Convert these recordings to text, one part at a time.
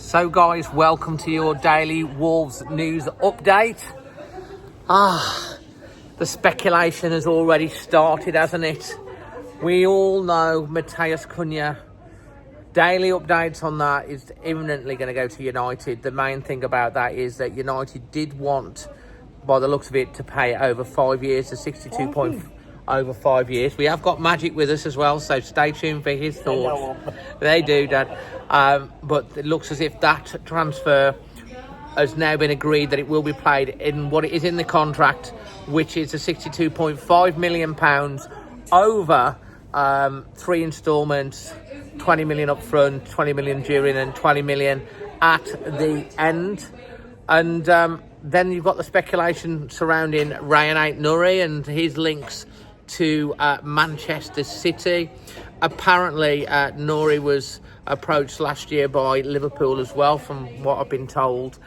So guys, welcome to your daily Wolves news update. The speculation has already started, hasn't it? We all know Matheus Cunha. Daily updates on that is imminently going to go to United. The main thing about that is that United did want, by the looks of it, to pay over 5 years, to 62 point over 5 years. We have got Magic with us as well, so stay tuned for his thoughts. They do, Dad. But it looks as if that transfer has now been agreed that it will be paid in what it is in the contract, which is a £62.5 million over 3 instalments, 20 million up front, 20 million during, and 20 million at the end. And then you've got the speculation surrounding Ryan Ait-Nouri and his links to Manchester City. Apparently, Nouri was approached last year by Liverpool as well, from what I've been told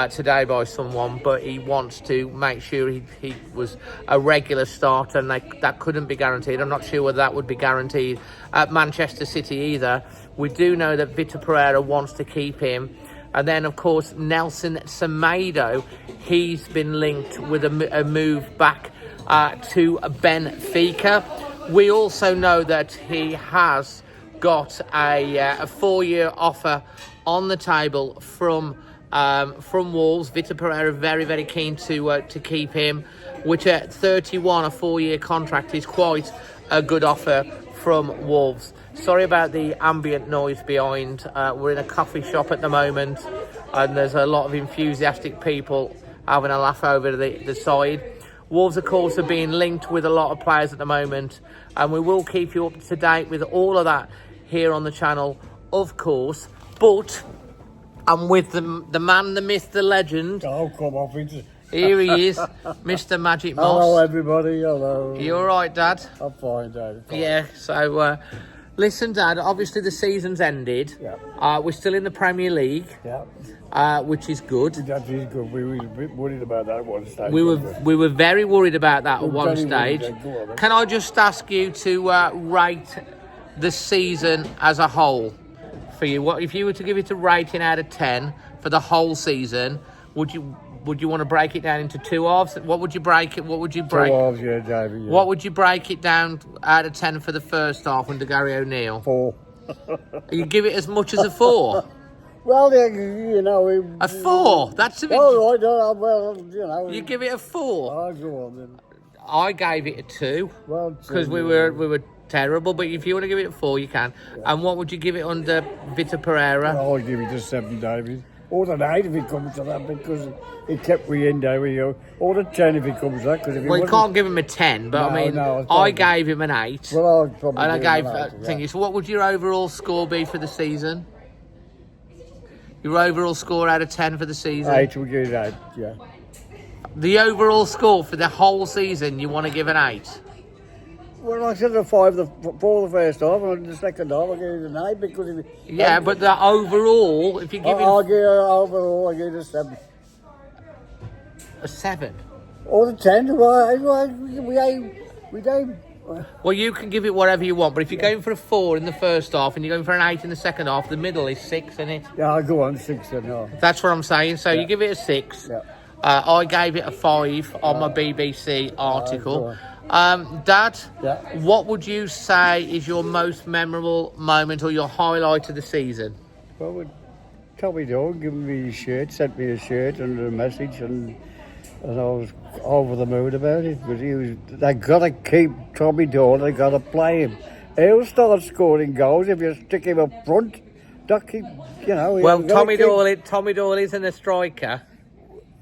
today by someone, but he wants to make sure he was a regular starter, and that couldn't be guaranteed. I'm not sure whether that would be guaranteed at Manchester City either. We do know that Vitor Pereira wants to keep him. And then, of course, Nelson Semedo, he's been linked with a move back to Benfica. We also know that he has got a 4-year offer on the table from Wolves. Vitor Pereira very, very keen to keep him, which at 31, a 4-year contract is quite a good offer from Wolves. Sorry about the ambient noise behind. We're in a coffee shop at the moment, and there's a lot of enthusiastic people having a laugh over the side. Wolves, of course, are being linked with a lot of players at the moment, and we will keep you up to date with all of that here on the channel, of course. But I'm with the man, the myth, the legend. Oh, come off it. Here he is, Mr. Magic Moss. Hello, everybody. Hello. You all right, Dad? I'm fine, Dad. Fine. Yeah, so... listen, Dad, obviously the season's ended. Yeah. We're still in the Premier League, which is good. That is good. We were a bit worried about that at one stage. We were very worried about that at one stage. Can I just ask you to rate the season as a whole for you? What if you were to give it a rating out of 10 for the whole season? Would you want to break it down into 2 halves? What would you break it? What would you break? 2 halves, yeah, David. Yeah. What would you break it down out of 10 for the first half under Gary O'Neill? 4. You give it as much as a 4? Well, you know... A 4? That's a bit... Oh, right, well, you know... You give it a 4? Oh, go on, then. I gave it a 2. Well, because we were terrible, but if you want to give it a 4, you can. Yeah. And what would you give it under Vitor Pereira? I'll give it a 7, David. Or an 8 if it comes to that, because it kept me in there. Or a 10 if it comes to that. Well, you can't give him a 10, but I gave him an 8. Well, I'd probably and I gave an 8, So what would your overall score be for the season? Your overall score out of 10 for the season? 8, we'll give it 8, yeah. The overall score for the whole season, you want to give an 8? Well, I said a 5 for the first half, and the second half I gave it an 8 because... But the overall, if you give I'll give it overall, I give it a 7. A 7? Or a 10, we don't... Well, you can give it whatever you want, but if you're going for a 4 in the first half and you're going for an 8 in the second half, the middle is 6, isn't it? Yeah, I'll go on 6 then, no. That's what I'm saying, so you give it a 6. Yeah. I gave it a 5 on my BBC article. Dad, what would you say is your most memorable moment or your highlight of the season? Well, Tommy Dawn giving me his shirt, sent me a shirt and a message, and I was over the moon about it. But they got to keep Tommy Dawn, they got to play him. He'll start scoring goals if you stick him up front. Don't keep, Well, Tommy Dawn isn't a striker.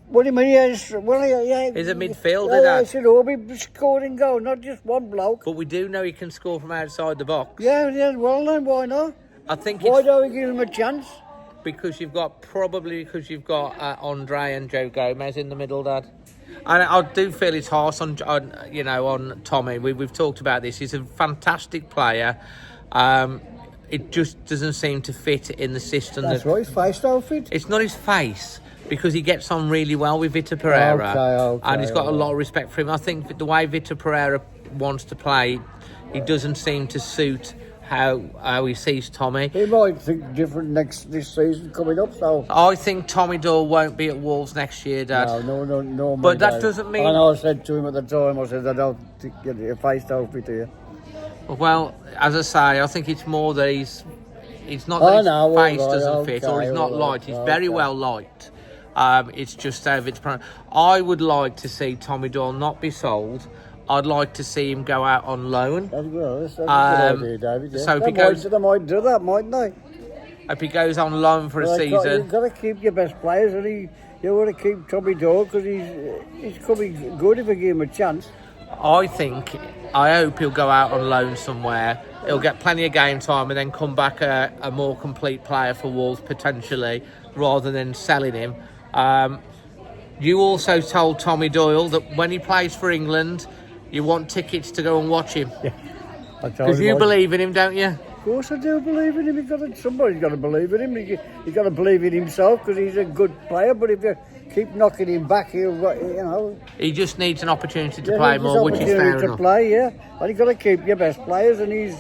What do you mean? He's a midfielder, Dad. He should all be scoring goals, not just one bloke. But we do know he can score from outside the box. Yeah, well then, why not? I think why don't we give him a chance? Because you've got Andre and Joe Gomez in the middle, Dad. And I do feel it's harsh on Tommy. We've talked about this. He's a fantastic player. It just doesn't seem to fit in the system. That's right, his face don't fit. It's not his face, because he gets on really well with Vitor Pereira. And he's got a lot of respect for him. I think the way Vitor Pereira wants to play, he doesn't seem to suit how he sees Tommy. He might think different this season coming up, so... I think Tommy Doyle won't be at Wolves next year, Dad. No. But that doesn't mean... And I said to him at the time, I said, I don't think your face don't fit here. Well, as I say, I think it's more that he's not that his face doesn't fit, or he's not liked. He's very well liked. It's just over its... I would like to see Tommy Doyle not be sold. I'd like to see him go out on loan. That's a good idea, David. Yeah. So if he goes... They might do that, mightn't they? If he goes on loan for a season... You've got to keep your best players, and you want to keep Tommy Doyle because he's coming good if you give him a chance. I hope he'll go out on loan somewhere. He'll get plenty of game time and then come back a more complete player for Wolves, potentially, rather than selling him. You also told Tommy Doyle that when he plays for England, you want tickets to go and watch him. Yeah. Because you believe in him, don't you? Of course I do believe in him. Somebody's got to believe in him. He's got to believe in himself because he's a good player. But if you keep knocking him back, he just needs an opportunity to play more, which is fair enough. Play, yeah. And you've got to keep your best players, and he's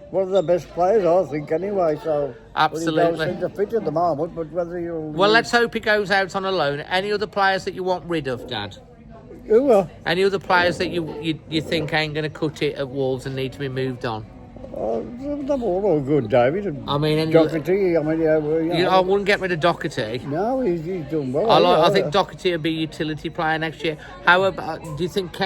one of the best players, I think, anyway. So absolutely. He doesn't seem to fit at the moment, but whether you'll... Well, let's hope he goes out on a loan. Any other players that you want rid of, Dad? Who will? Any other players that you think ain't going to cut it at Wolves and need to be moved on? They're all good, David. I mean, Doherty. I wouldn't get rid of Doherty. No, he's done well. I think Doherty will be a utility player next year. However, do you think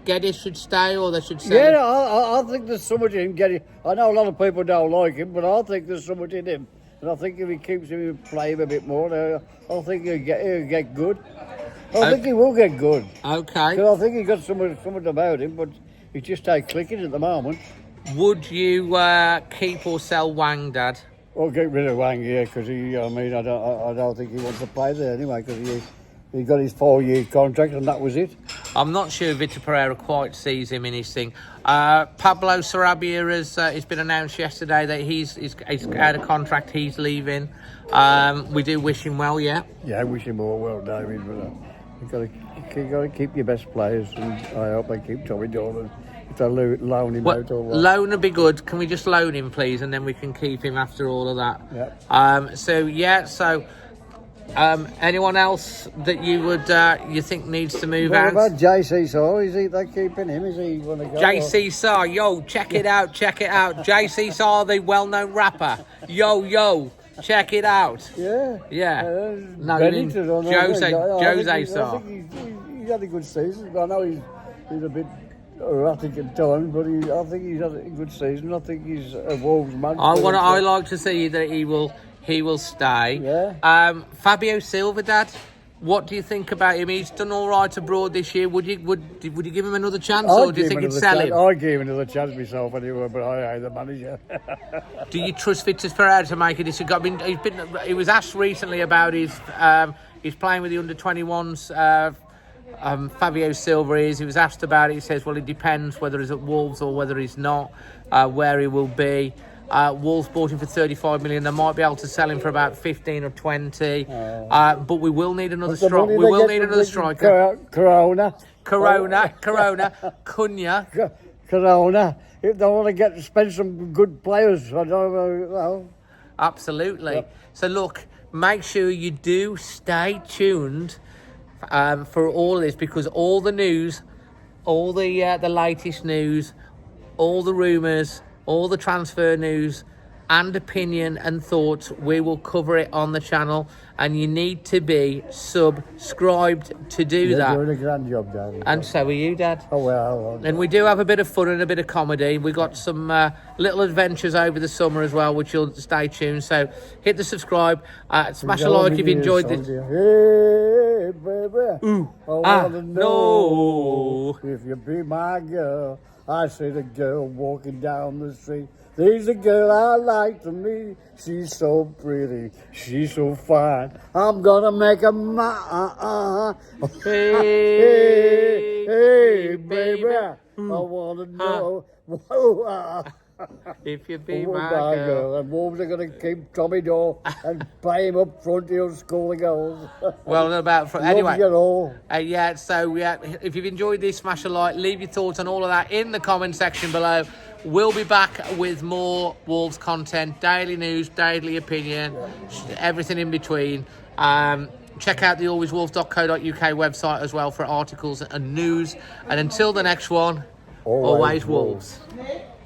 Geddes should stay or they should stay? Yeah, I think there's so much in him. Geddes. I know a lot of people don't like him, but I think there's so much in him. And I think if he keeps him playing a bit more, I think he'll get good. I think he will get good. Okay. Because I think he's got something about him, but he just ain't clicking at the moment. Would you keep or sell Wang, Dad? I'll get rid of Wang here because I don't think he wants to play there anyway because he got his 4-year contract and that was it. I'm not sure Vitor Pereira quite sees him in his thing. Pablo Sarabia has been announced yesterday that he's out of contract. He's leaving. We do wish him well, yeah. Yeah, I wish him all well, David. But you've got to keep your best players, and I hope they keep Tommy Doyle. To loan him out or what? Loan would be good. Can we just loan him, please, and then we can keep him after all of that? Yeah. So anyone else that you think needs to move out? What about JC Saw? Is they keeping him? Is he want to go? JC Saw, yo, check it out. JC Saw, the well-known rapper. Yo, check it out. Yeah. No, you mean Jose Saw. I think he's had a good season. I know he's a bit erratic at times, but I think he's had a good season. I think he's a Wolves man. I like to see that he will stay. Yeah. Fabio Silva, Dad, what do you think about him? He's done all right abroad this year. Would you give him another chance, or do you think he'd sell him? I'd give him another chance myself anyway, but I ain't the manager. Do you trust Vitor Pereira to make a decision? He was asked recently about his playing with the under-21s. Fabio Silva he was asked about it. He says, well, it depends whether he's at Wolves or whether he's not, where he will be. Wolves bought him for 35 million. They might be able to sell him for about 15 or 20. But we will need another striker. We will need another striker. Corona. Cunha. Corona. If they want to spend some good players, I don't know. Absolutely. Yep. So look, make sure you do stay tuned for all of this, because all the news, all the latest news, all the rumours, all the transfer news and opinion and thoughts, we will cover it on the channel, and you need to be subscribed to do that. You're doing a grand job, Daddy. And so are you, Dad. Oh, well. And we do have a bit of fun and a bit of comedy. We got some little adventures over the summer as well, which you'll stay tuned. So hit the subscribe, smash a like if you enjoyed this. Hey, baby, Ooh, I want to know if you be my girl. I see the girl walking down the street. There's a girl I like to meet. She's so pretty. She's so fine. I'm gonna make her mine. Hey, baby. I wanna know. If you be my girl. And Wolves are going to keep Tommy Doyle and play him up front. He'll score the goals. Well, anyway. So if you've enjoyed this, smash a like, leave your thoughts on all of that in the comment section below. We'll be back with more Wolves content, daily news, daily opinion, everything in between. Check out the alwayswolves.co.uk website as well for articles and news. And until the next one, always Wolves.